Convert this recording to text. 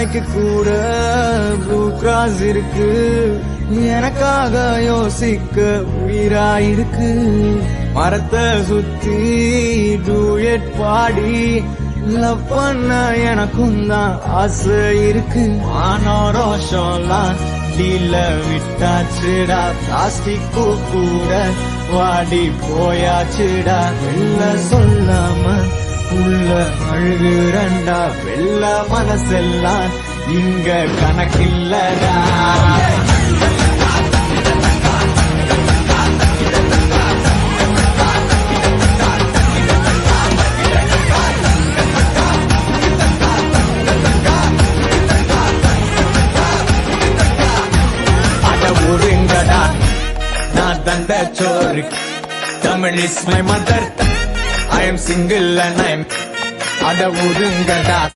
நாய்க்கு கூட blue cross இருக்கு, எனக்காக யோசிக்க உயிராயிருக்கு. மரத்தை சுத்தி டூயட் பாடி லவ் பண்ண எனக்கும் தான் ஆசை இருக்கு. ஆனோ ரோஷம்லாம் டீல விட்டாச்சுடா, பிளாஸ்டிக் கூட வாடி போயாச்சுடா. வெள்ள சொல்லாம உள்ள அழுகுறண்டா, வெள்ள மனசெல்லாம் இங்க கணக்கில்லடா. ஒருங்கடா நான் தந்த சோறு, Tamil is my mother, I am single and I am அட ஒருங்கடா.